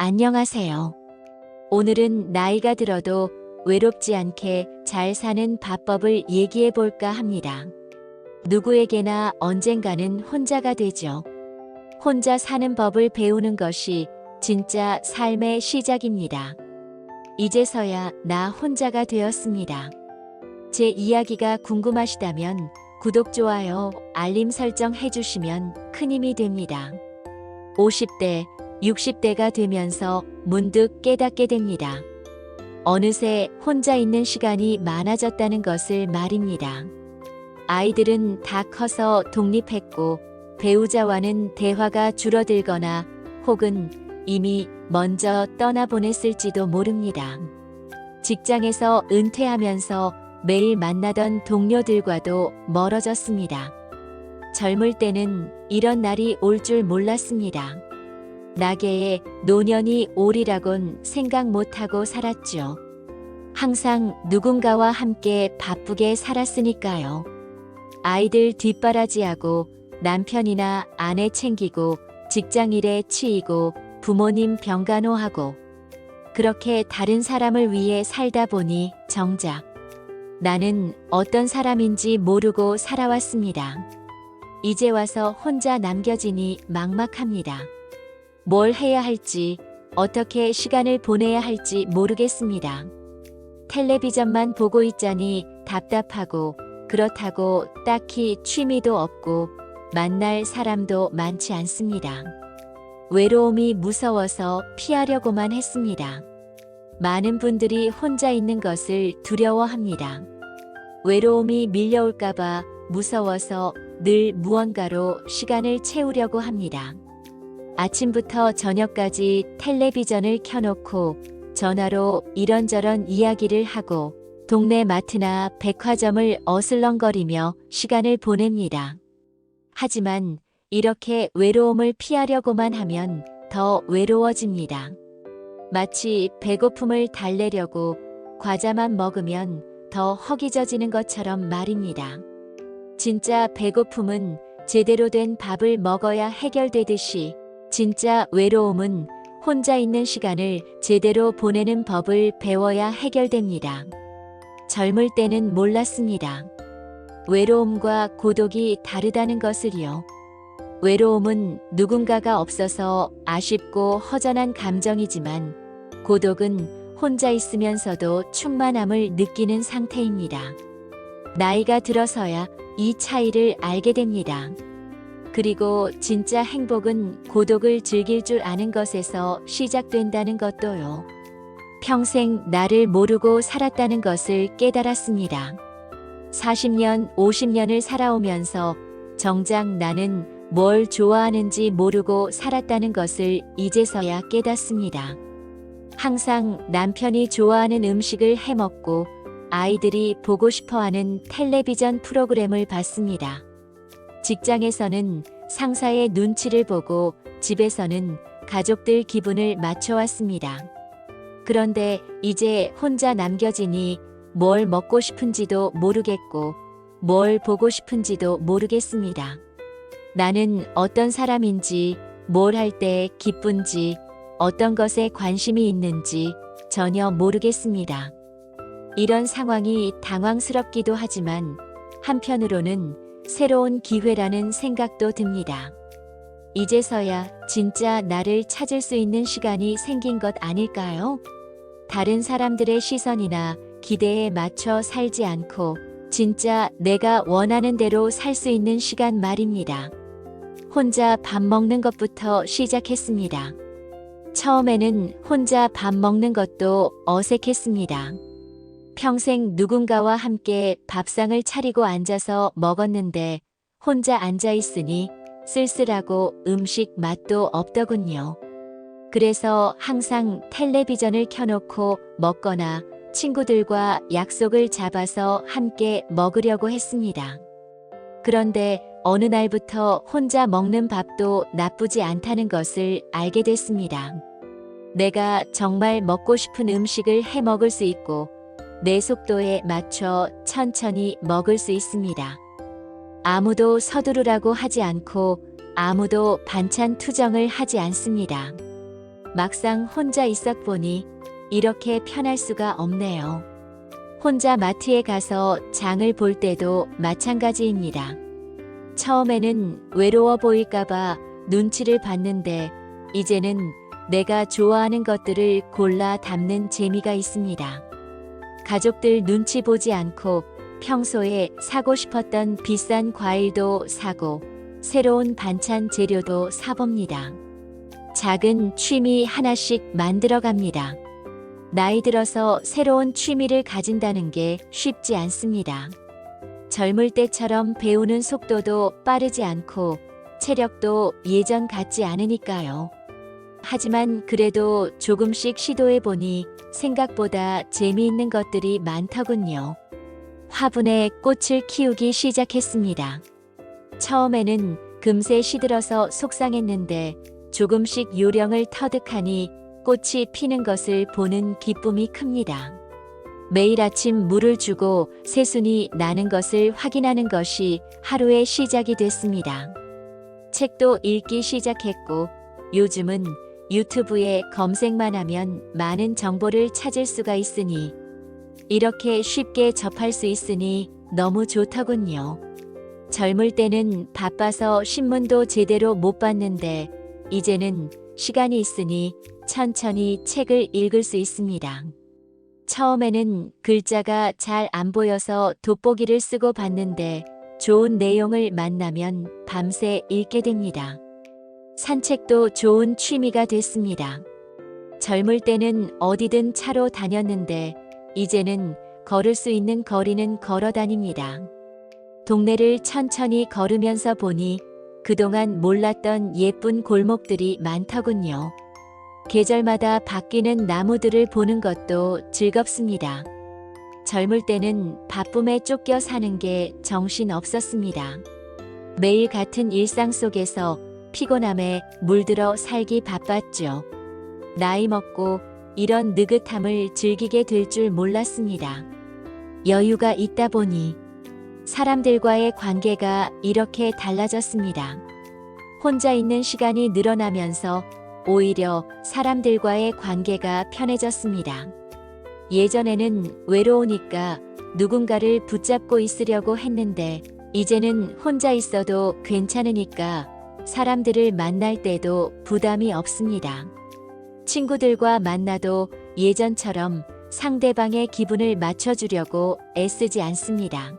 안녕하세요. 오늘은 나이가 들어도 외롭지 않게 잘 사는 밥법을 얘기해 볼까 합니다. 누구에게나 언젠가는 혼자가 되죠. 혼자 사는 법을 배우는 것이 진짜 삶의 시작입니다. 이제서야 나 혼자가 되었습니다. 제 이야기가 궁금하시다면 구독, 좋아요, 알림 설정 해주시면 큰 힘이 됩니다. 50대, 60대가 되면서 문득 깨닫게 됩니다. 어느새 혼자 있는 시간이 많아졌다는 것을 말입니다. 아이들은 다 커서 독립했고 배우자와는 대화가 줄어들거나 혹은 이미 먼저 떠나보냈을지도 모릅니다. 직장에서 은퇴하면서 매일 만나던 동료들과도 멀어졌습니다. 젊을 때는 이런 날이 올 줄 몰랐습니다. 나게에 노년이 오리라곤 생각 못하고 살았죠. 항상 누군가와 함께 바쁘게 살았으니까요. 아이들 뒷바라지하고 남편이나 아내 챙기고 직장일에 치이고 부모님 병간호하고 그렇게 다른 사람을 위해 살다 보니 정작 나는 어떤 사람인지 모르고 살아왔습니다. 이제 와서 혼자 남겨지니 막막합니다. 뭘 해야 할지, 어떻게 시간을 보내야 할지 모르겠습니다. 텔레비전만 보고 있자니 답답하고 그렇다고 딱히 취미도 없고 만날 사람도 많지 않습니다. 외로움이 무서워서 피하려고만 했습니다. 많은 분들이 혼자 있는 것을 두려워합니다. 외로움이 밀려올까봐 무서워서 늘 무언가로 시간을 채우려고 합니다. 아침부터 저녁까지 텔레비전을 켜놓고 전화로 이런저런 이야기를 하고 동네 마트나 백화점을 어슬렁거리며 시간을 보냅니다. 하지만 이렇게 외로움을 피하려고만 하면 더 외로워집니다. 마치 배고픔을 달래려고 과자만 먹으면 더 허기져지는 것처럼 말입니다. 진짜 배고픔은 제대로 된 밥을 먹어야 해결되듯이 진짜 외로움은 혼자 있는 시간을 제대로 보내는 법을 배워야 해결됩니다. 젊을 때는 몰랐습니다. 외로움과 고독이 다르다는 것을요. 외로움은 누군가가 없어서 아쉽고 허전한 감정이지만 고독은 혼자 있으면서도 충만함을 느끼는 상태입니다. 나이가 들어서야 이 차이를 알게 됩니다. 그리고 진짜 행복은 고독을 즐길 줄 아는 것에서 시작된다는 것도요. 평생 나를 모르고 살았다는 것을 깨달았습니다. 40년, 50년을 살아오면서 정작 나는 뭘 좋아하는지 모르고 살았다는 것을 이제서야 깨닫습니다. 항상 남편이 좋아하는 음식을 해먹고 아이들이 보고 싶어하는 텔레비전 프로그램을 봤습니다. 직장에서는 상사의 눈치를 보고 집에서는 가족들 기분을 맞춰왔습니다. 그런데 이제 혼자 남겨지니 뭘 먹고 싶은지도 모르겠고 뭘 보고 싶은지도 모르겠습니다. 나는 어떤 사람인지, 뭘 할 때 기쁜지, 어떤 것에 관심이 있는지 전혀 모르겠습니다. 이런 상황이 당황스럽기도 하지만 한편으로는 새로운 기회라는 생각도 듭니다. 이제서야 진짜 나를 찾을 수 있는 시간이 생긴 것 아닐까요? 다른 사람들의 시선이나 기대에 맞춰 살지 않고 진짜 내가 원하는 대로 살 수 있는 시간 말입니다. 혼자 밥 먹는 것부터 시작했습니다. 처음에는 혼자 밥 먹는 것도 어색했습니다. 평생 누군가와 함께 밥상을 차리고 앉아서 먹었는데 혼자 앉아 있으니 쓸쓸하고 음식 맛도 없더군요. 그래서 항상 텔레비전을 켜놓고 먹거나 친구들과 약속을 잡아서 함께 먹으려고 했습니다. 그런데 어느 날부터 혼자 먹는 밥도 나쁘지 않다는 것을 알게 됐습니다. 내가 정말 먹고 싶은 음식을 해 먹을 수 있고 내 속도에 맞춰 천천히 먹을 수 있습니다. 아무도 서두르라고 하지 않고 아무도 반찬 투정을 하지 않습니다. 막상 혼자 있었 보니 이렇게 편할 수가 없네요. 혼자 마트에 가서 장을 볼 때도 마찬가지입니다. 처음에는 외로워 보일까봐 눈치를 봤는데 이제는 내가 좋아하는 것들을 골라 담는 재미가 있습니다. 가족들 눈치 보지 않고 평소에 사고 싶었던 비싼 과일도 사고 새로운 반찬 재료도 사봅니다. 작은 취미 하나씩 만들어 갑니다. 나이 들어서 새로운 취미를 가진다는 게 쉽지 않습니다. 젊을 때처럼 배우는 속도도 빠르지 않고 체력도 예전 같지 않으니까요. 하지만 그래도 조금씩 시도해 보니 생각보다 재미있는 것들이 많더군요. 화분에 꽃을 키우기 시작했습니다. 처음에는 금세 시들어서 속상했는데 조금씩 요령을 터득하니 꽃이 피는 것을 보는 기쁨이 큽니다. 매일 아침 물을 주고 새순이 나는 것을 확인하는 것이 하루의 시작이 됐습니다. 책도 읽기 시작했고 요즘은 유튜브에 검색만 하면 많은 정보를 찾을 수가 있으니 이렇게 쉽게 접할 수 있으니 너무 좋더군요. 젊을 때는 바빠서 신문도 제대로 못 봤는데 이제는 시간이 있으니 천천히 책을 읽을 수 있습니다. 처음에는 글자가 잘 안 보여서 돋보기를 쓰고 봤는데 좋은 내용을 만나면 밤새 읽게 됩니다. 산책도 좋은 취미가 됐습니다. 젊을 때는 어디든 차로 다녔는데 이제는 걸을 수 있는 거리는 걸어 다닙니다. 동네를 천천히 걸으면서 보니 그동안 몰랐던 예쁜 골목들이 많더군요. 계절마다 바뀌는 나무들을 보는 것도 즐겁습니다. 젊을 때는 바쁨에 쫓겨 사는 게 정신 없었습니다. 매일 같은 일상 속에서 피곤함에 물들어 살기 바빴죠. 나이 먹고 이런 느긋함을 즐기게 될 줄 몰랐습니다. 여유가 있다 보니 사람들과의 관계가 이렇게 달라졌습니다. 혼자 있는 시간이 늘어나면서 오히려 사람들과의 관계가 편해졌습니다. 예전에는 외로우니까 누군가를 붙잡고 있으려고 했는데 이제는 혼자 있어도 괜찮으니까 사람들을 만날 때도 부담이 없습니다. 친구들과 만나도 예전처럼 상대방의 기분을 맞춰주려고 애쓰지 않습니다.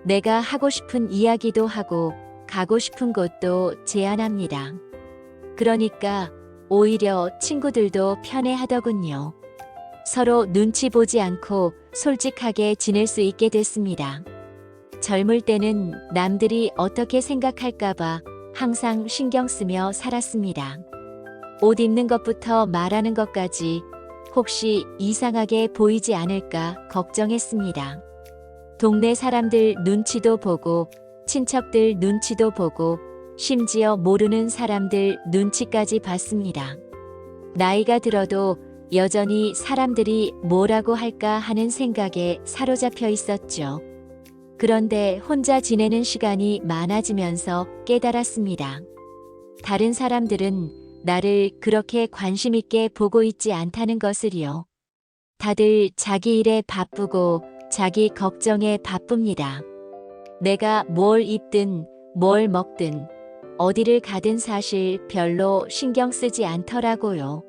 내가 하고 싶은 이야기도 하고 가고 싶은 곳도 제안합니다. 그러니까 오히려 친구들도 편해하더군요. 서로 눈치 보지 않고 솔직하게 지낼 수 있게 됐습니다. 젊을 때는 남들이 어떻게 생각할까봐 항상 신경 쓰며 살았습니다. 옷 입는 것부터 말하는 것까지 혹시 이상하게 보이지 않을까 걱정했습니다. 동네 사람들 눈치도 보고 친척들 눈치도 보고 심지어 모르는 사람들 눈치까지 봤습니다. 나이가 들어도 여전히 사람들이 뭐라고 할까 하는 생각에 사로잡혀 있었죠. 그런데 혼자 지내는 시간이 많아지면서 깨달았습니다. 다른 사람들은 나를 그렇게 관심 있게 보고 있지 않다는 것을요. 다들 자기 일에 바쁘고 자기 걱정에 바쁩니다. 내가 뭘 입든 뭘 먹든 어디를 가든 사실 별로 신경 쓰지 않더라고요.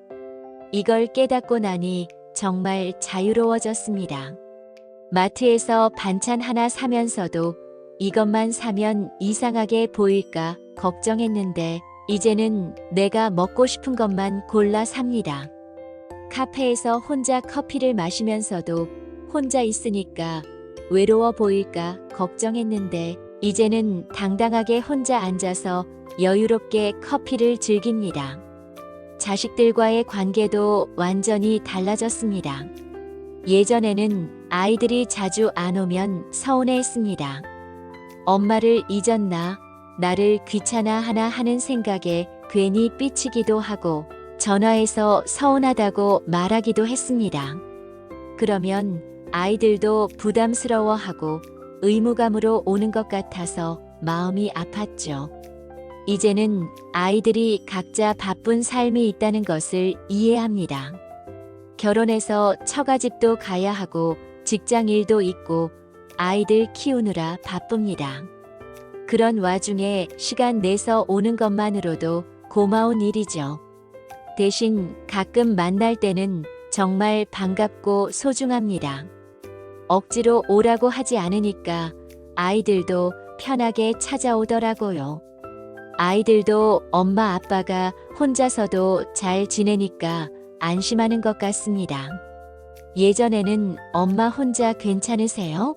이걸 깨닫고 나니 정말 자유로워졌습니다. 마트에서 반찬 하나 사면서도 이것만 사면 이상하게 보일까 걱정했는데 이제는 내가 먹고 싶은 것만 골라 삽니다. 카페에서 혼자 커피를 마시면서도 혼자 있으니까 외로워 보일까 걱정했는데 이제는 당당하게 혼자 앉아서 여유롭게 커피를 즐깁니다. 자식들과의 관계도 완전히 달라졌습니다. 예전에는 아이들이 자주 안 오면 서운해했습니다. 엄마를 잊었나, 나를 귀찮아하나 하는 생각에 괜히 삐치기도 하고 전화해서 서운하다고 말하기도 했습니다. 그러면 아이들도 부담스러워하고 의무감으로 오는 것 같아서 마음이 아팠죠. 이제는 아이들이 각자 바쁜 삶이 있다는 것을 이해합니다. 결혼해서 처가집도 가야 하고 직장 일도 있고 아이들 키우느라 바쁩니다. 그런 와중에 시간 내서 오는 것만으로도 고마운 일이죠. 대신 가끔 만날 때는 정말 반갑고 소중합니다. 억지로 오라고 하지 않으니까 아이들도 편하게 찾아오더라고요. 아이들도 엄마 아빠가 혼자서도 잘 지내니까 안심하는 것 같습니다. 예전에는 엄마 혼자 괜찮으세요?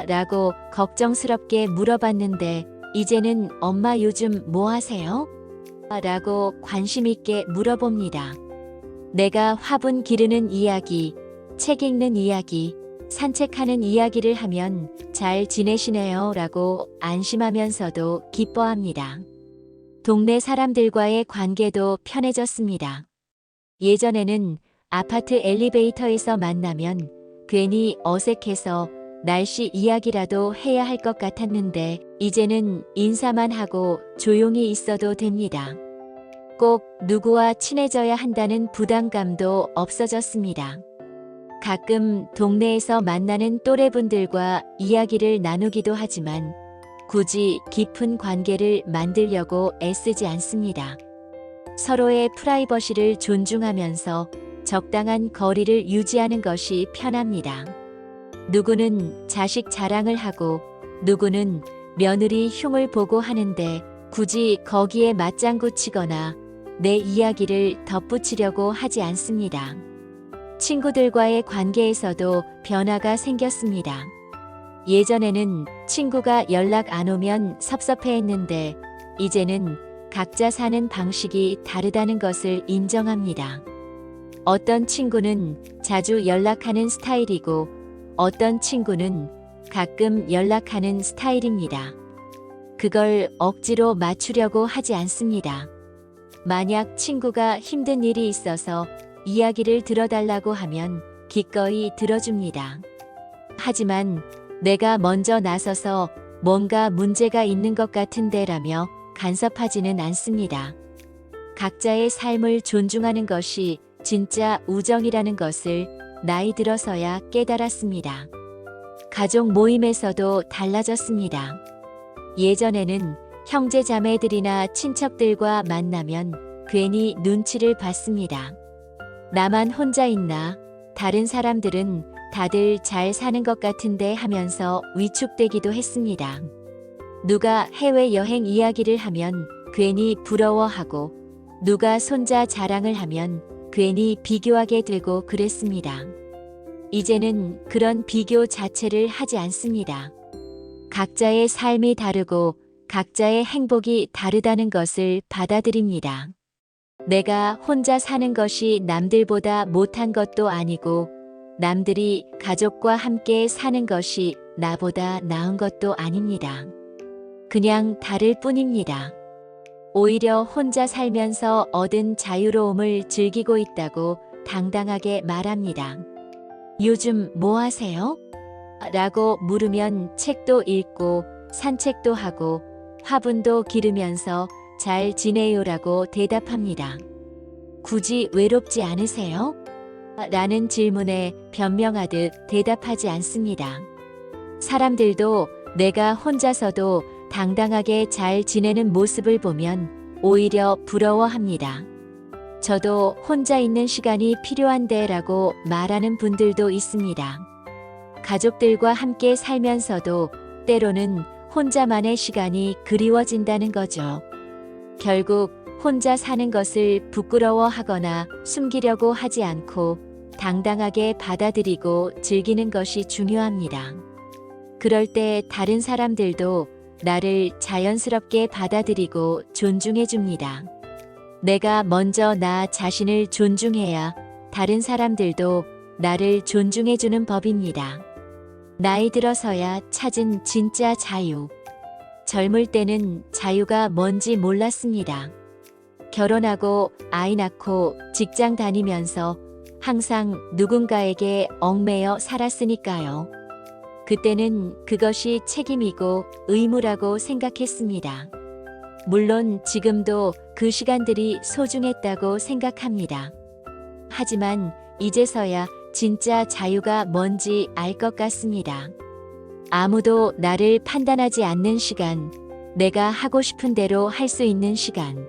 라고 걱정스럽게 물어봤는데 이제는 엄마 요즘 뭐 하세요? 라고 관심 있게 물어봅니다. 내가 화분 기르는 이야기, 책 읽는 이야기, 산책하는 이야기를 하면 잘 지내시네요 라고 안심하면서도 기뻐합니다. 동네 사람들과의 관계도 편해졌습니다. 예전에는 아파트 엘리베이터에서 만나면 괜히 어색해서 날씨 이야기라도 해야 할 것 같았는데 이제는 인사만 하고 조용히 있어도 됩니다. 꼭 누구와 친해져야 한다는 부담감도 없어졌습니다. 가끔 동네에서 만나는 또래분들과 이야기를 나누기도 하지만 굳이 깊은 관계를 만들려고 애쓰지 않습니다. 서로의 프라이버시를 존중하면서 적당한 거리를 유지하는 것이 편합니다. 누구는 자식 자랑을 하고 누구는 며느리 흉을 보고 하는데 굳이 거기에 맞장구 치거나 내 이야기를 덧붙이려고 하지 않습니다. 친구들과의 관계에서도 변화가 생겼습니다. 예전에는 친구가 연락 안 오면 섭섭해했는데 이제는 각자 사는 방식이 다르다는 것을 인정합니다. 어떤 친구는 자주 연락하는 스타일이고 어떤 친구는 가끔 연락하는 스타일입니다. 그걸 억지로 맞추려고 하지 않습니다. 만약 친구가 힘든 일이 있어서 이야기를 들어달라고 하면 기꺼이 들어줍니다. 하지만 내가 먼저 나서서 뭔가 문제가 있는 것 같은데라며 간섭하지는 않습니다. 각자의 삶을 존중하는 것이 진짜 우정이라는 것을 나이 들어서야 깨달았습니다. 가족 모임에서도 달라졌습니다. 예전에는 형제 자매들이나 친척들과 만나면 괜히 눈치를 봤습니다. 나만 혼자 있나? 다른 사람들은 다들 잘 사는 것 같은데 하면서 위축되기도 했습니다. 누가 해외여행 이야기를 하면 괜히 부러워하고 누가 손자 자랑을 하면 괜히 비교하게 되고 그랬습니다. 이제는 그런 비교 자체를 하지 않습니다. 각자의 삶이 다르고 각자의 행복이 다르다는 것을 받아들입니다. 내가 혼자 사는 것이 남들보다 못한 것도 아니고 남들이 가족과 함께 사는 것이 나보다 나은 것도 아닙니다. 그냥 다를 뿐입니다. 오히려 혼자 살면서 얻은 자유로움을 즐기고 있다고 당당하게 말합니다. 요즘 뭐 하세요? 라고 물으면 책도 읽고 산책도 하고 화분도 기르면서 잘 지내요라고 대답합니다. 굳이 외롭지 않으세요? 라는 질문에 변명하듯 대답하지 않습니다. 사람들도 내가 혼자서도 당당하게 잘 지내는 모습을 보면 오히려 부러워합니다. 저도 혼자 있는 시간이 필요한데 라고 말하는 분들도 있습니다. 가족들과 함께 살면서도 때로는 혼자만의 시간이 그리워진다는 거죠. 결국 혼자 사는 것을 부끄러워하거나 숨기려고 하지 않고 당당하게 받아들이고 즐기는 것이 중요합니다. 그럴 때 다른 사람들도 나를 자연스럽게 받아들이고 존중해 줍니다. 내가 먼저 나 자신을 존중해야 다른 사람들도 나를 존중해 주는 법입니다. 나이 들어서야 찾은 진짜 자유. 젊을 때는 자유가 뭔지 몰랐습니다. 결혼하고 아이 낳고 직장 다니면서 항상 누군가에게 얽매여 살았으니까요. 그때는 그것이 책임이고 의무라고 생각했습니다. 물론 지금도 그 시간들이 소중했다고 생각합니다. 하지만 이제서야 진짜 자유가 뭔지 알 것 같습니다. 아무도 나를 판단하지 않는 시간, 내가 하고 싶은 대로 할 수 있는 시간.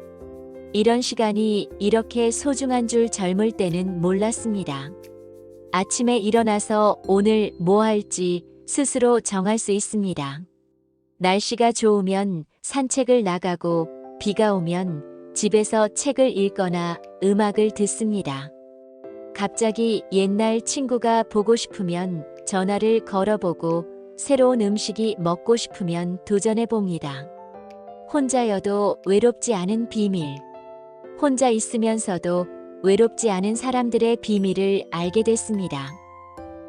이런 시간이 이렇게 소중한 줄 젊을 때는 몰랐습니다. 아침에 일어나서 오늘 뭐 할지 스스로 정할 수 있습니다. 날씨가 좋으면 산책을 나가고 비가 오면 집에서 책을 읽거나 음악을 듣습니다. 갑자기 옛날 친구가 보고 싶으면 전화를 걸어보고 새로운 음식이 먹고 싶으면 도전해 봅니다. 혼자여도 외롭지 않은 비밀. 혼자 있으면서도 외롭지 않은 사람들의 비밀을 알게 됐습니다.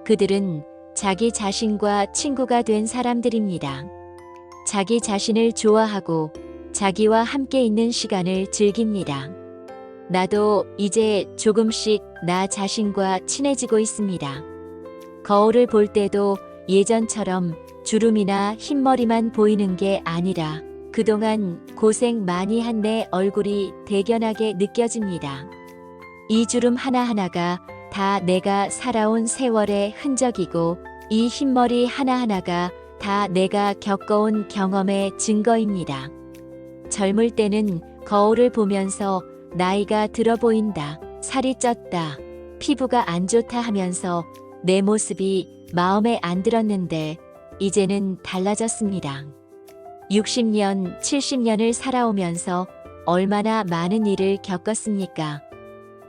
그들은 자기 자신과 친구가 된 사람들입니다. 자기 자신을 좋아하고 자기와 함께 있는 시간을 즐깁니다. 나도 이제 조금씩 나 자신과 친해지고 있습니다. 거울을 볼 때도 예전처럼 주름이나 흰머리만 보이는 게 아니라 그동안 고생 많이 한 내 얼굴이 대견하게 느껴집니다. 이 주름 하나하나가 다 내가 살아온 세월의 흔적이고 이 흰머리 하나하나가 다 내가 겪어온 경험의 증거입니다. 젊을 때는 거울을 보면서 나이가 들어 보인다, 살이 쪘다, 피부가 안 좋다 하면서 내 모습이 마음에 안 들었는데 이제는 달라졌습니다. 60년, 70년을 살아오면서 얼마나 많은 일을 겪었습니까?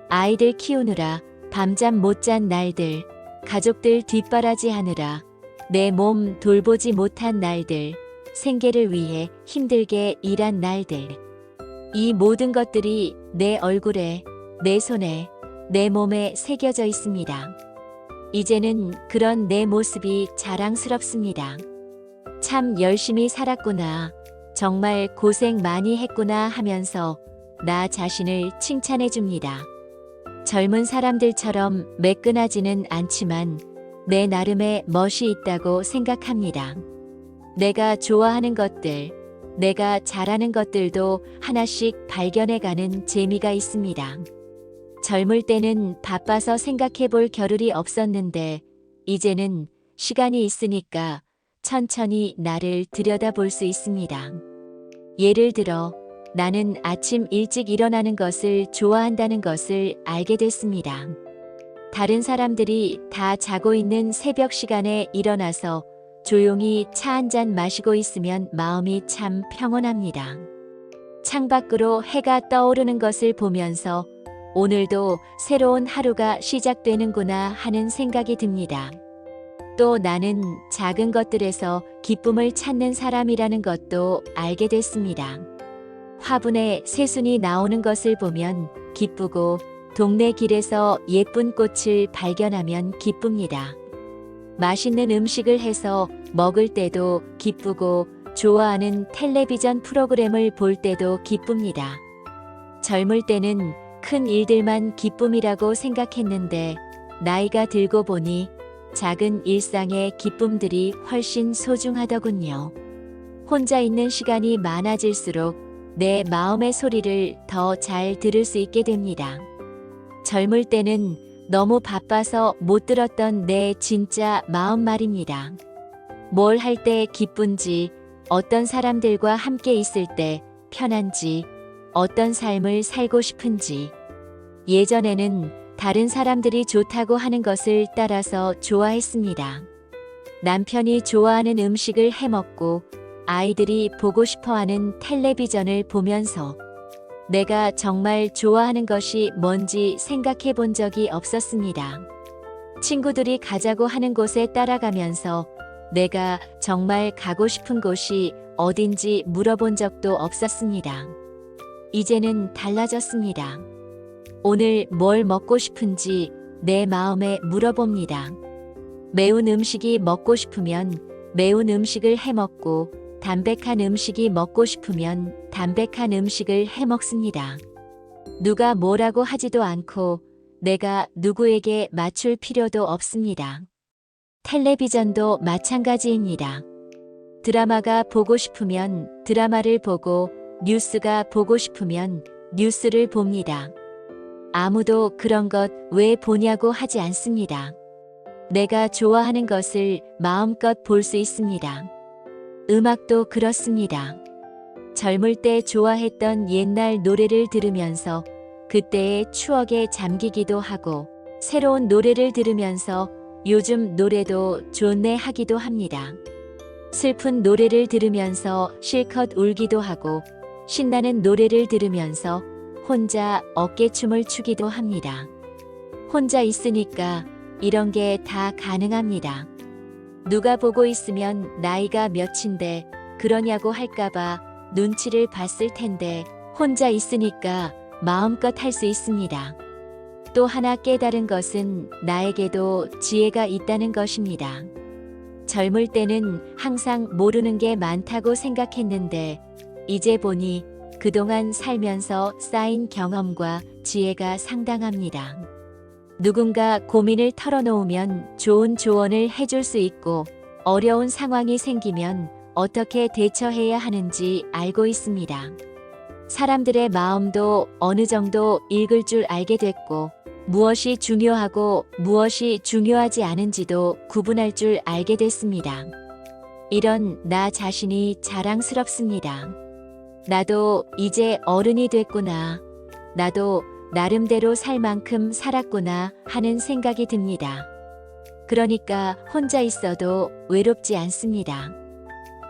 아이들 키우느라 밤잠 못 잔 날들, 가족들 뒷바라지 하느라 내 몸 돌보지 못한 날들, 생계를 위해 힘들게 일한 날들. 이 모든 것들이 내 얼굴에, 내 손에, 내 몸에 새겨져 있습니다. 이제는 그런 내 모습이 자랑스럽습니다. 참 열심히 살았구나, 정말 고생 많이 했구나 하면서 나 자신을 칭찬해 줍니다. 젊은 사람들처럼 매끈하지는 않지만 내 나름의 멋이 있다고 생각합니다. 내가 좋아하는 것들, 내가 잘하는 것들도 하나씩 발견해가는 재미가 있습니다. 젊을 때는 바빠서 생각해 볼 겨를이 없었는데 이제는 시간이 있으니까 천천히 나를 들여다볼 수 있습니다. 예를 들어 나는 아침 일찍 일어나는 것을 좋아한다는 것을 알게 됐습니다. 다른 사람들이 다 자고 있는 새벽 시간에 일어나서 조용히 차 한 잔 마시고 있으면 마음이 참 평온합니다. 창밖으로 해가 떠오르는 것을 보면서 오늘도 새로운 하루가 시작되는구나 하는 생각이 듭니다. 또 나는 작은 것들에서 기쁨을 찾는 사람이라는 것도 알게 됐습니다. 화분에 새순이 나오는 것을 보면 기쁘고 동네 길에서 예쁜 꽃을 발견하면 기쁩니다. 맛있는 음식을 해서 먹을 때도 기쁘고 좋아하는 텔레비전 프로그램을 볼 때도 기쁩니다. 젊을 때는 큰 일들만 기쁨이라고 생각했는데 나이가 들고 보니 작은 일상의 기쁨들이 훨씬 소중하더군요. 혼자 있는 시간이 많아질수록 내 마음의 소리를 더 잘 들을 수 있게 됩니다. 젊을 때는 너무 바빠서 못 들었던 내 진짜 마음 말입니다. 뭘 할 때 기쁜지, 어떤 사람들과 함께 있을 때 편한지, 어떤 삶을 살고 싶은지. 예전에는 다른 사람들이 좋다고 하는 것을 따라서 좋아했습니다. 남편이 좋아하는 음식을 해먹고 아이들이 보고 싶어하는 텔레비전을 보면서 내가 정말 좋아하는 것이 뭔지 생각해 본 적이 없었습니다. 친구들이 가자고 하는 곳에 따라가면서 내가 정말 가고 싶은 곳이 어딘지 물어본 적도 없었습니다. 이제는 달라졌습니다. 오늘 뭘 먹고 싶은지 내 마음에 물어봅니다. 매운 음식이 먹고 싶으면 매운 음식을 해먹고 담백한 음식이 먹고 싶으면 담백한 음식을 해먹습니다. 누가 뭐라고 하지도 않고 내가 누구에게 맞출 필요도 없습니다. 텔레비전도 마찬가지입니다. 드라마가 보고 싶으면 드라마를 보고 뉴스가 보고 싶으면 뉴스를 봅니다. 아무도 그런 것 왜 보냐고 하지 않습니다. 내가 좋아하는 것을 마음껏 볼 수 있습니다. 음악도 그렇습니다. 젊을 때 좋아했던 옛날 노래를 들으면서 그때의 추억에 잠기기도 하고 새로운 노래를 들으면서 요즘 노래도 좋네 하기도 합니다. 슬픈 노래를 들으면서 실컷 울기도 하고 신나는 노래를 들으면서 혼자 어깨춤을 추기도 합니다. 혼자 있으니까 이런 게 다 가능합니다. 누가 보고 있으면 나이가 몇인데 그러냐고 할까봐 눈치를 봤을 텐데 혼자 있으니까 마음껏 할 수 있습니다. 또 하나 깨달은 것은 나에게도 지혜가 있다는 것입니다. 젊을 때는 항상 모르는 게 많다고 생각했는데 이제 보니 그동안 살면서 쌓인 경험과 지혜가 상당합니다. 누군가 고민을 털어놓으면 좋은 조언을 해줄 수 있고 어려운 상황이 생기면 어떻게 대처해야 하는지 알고 있습니다. 사람들의 마음도 어느 정도 읽을 줄 알게 됐고 무엇이 중요하고 무엇이 중요하지 않은지도 구분할 줄 알게 됐습니다. 이런 나 자신이 자랑스럽습니다. 나도 이제 어른이 됐구나. 나도 나름대로 살 만큼 살았구나 하는 생각이 듭니다. 그러니까 혼자 있어도 외롭지 않습니다.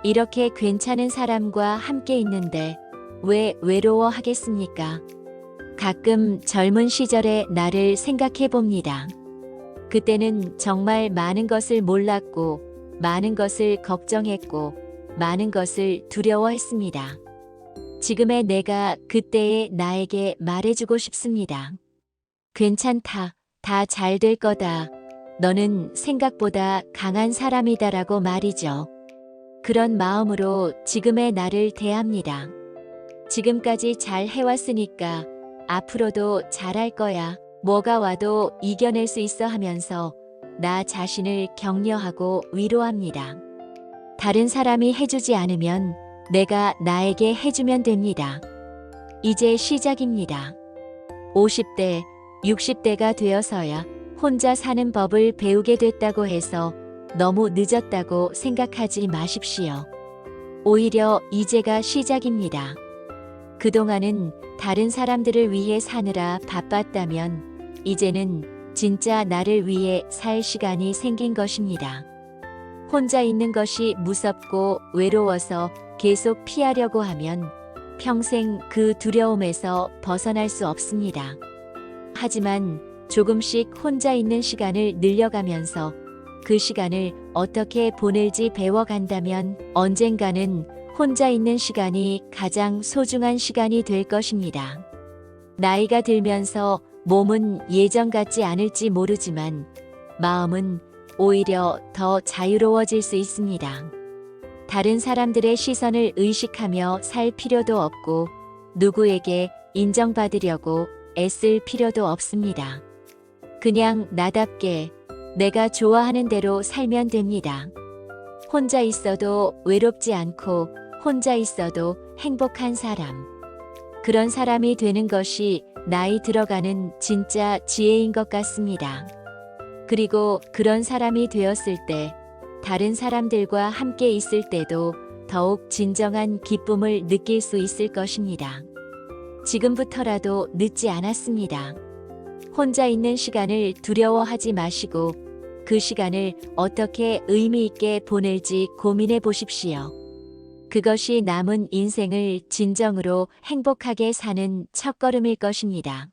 이렇게 괜찮은 사람과 함께 있는데 왜 외로워하겠습니까? 가끔 젊은 시절의 나를 생각해 봅니다. 그때는 정말 많은 것을 몰랐고 많은 것을 걱정했고 많은 것을 두려워했습니다. 지금의 내가 그때의 나에게 말해주고 싶습니다. 괜찮다. 다 잘 될 거다. 너는 생각보다 강한 사람이다라고 말이죠. 그런 마음으로 지금의 나를 대합니다. 지금까지 잘 해왔으니까 앞으로도 잘할 거야. 뭐가 와도 이겨낼 수 있어 하면서 나 자신을 격려하고 위로합니다. 다른 사람이 해주지 않으면 내가 나에게 해주면 됩니다. 이제 시작입니다. 50대, 60대가 되어서야 혼자 사는 법을 배우게 됐다고 해서 너무 늦었다고 생각하지 마십시오. 오히려 이제가 시작입니다. 그동안은 다른 사람들을 위해 사느라 바빴다면 이제는 진짜 나를 위해 살 시간이 생긴 것입니다. 혼자 있는 것이 무섭고 외로워서 계속 피하려고 하면 평생 그 두려움에서 벗어날 수 없습니다. 하지만 조금씩 혼자 있는 시간을 늘려가면서 그 시간을 어떻게 보낼지 배워간다면 언젠가는 혼자 있는 시간이 가장 소중한 시간이 될 것입니다. 나이가 들면서 몸은 예전 같지 않을지 모르지만 마음은 오히려 더 자유로워질 수 있습니다. 다른 사람들의 시선을 의식하며 살 필요도 없고 누구에게 인정받으려고 애쓸 필요도 없습니다. 그냥 나답게 내가 좋아하는 대로 살면 됩니다. 혼자 있어도 외롭지 않고 혼자 있어도 행복한 사람. 그런 사람이 되는 것이 나이 들어가는 진짜 지혜인 것 같습니다. 그리고 그런 사람이 되었을 때 다른 사람들과 함께 있을 때도 더욱 진정한 기쁨을 느낄 수 있을 것입니다. 지금부터라도 늦지 않았습니다. 혼자 있는 시간을 두려워하지 마시고 그 시간을 어떻게 의미 있게 보낼지 고민해 보십시오. 그것이 남은 인생을 진정으로 행복하게 사는 첫걸음일 것입니다.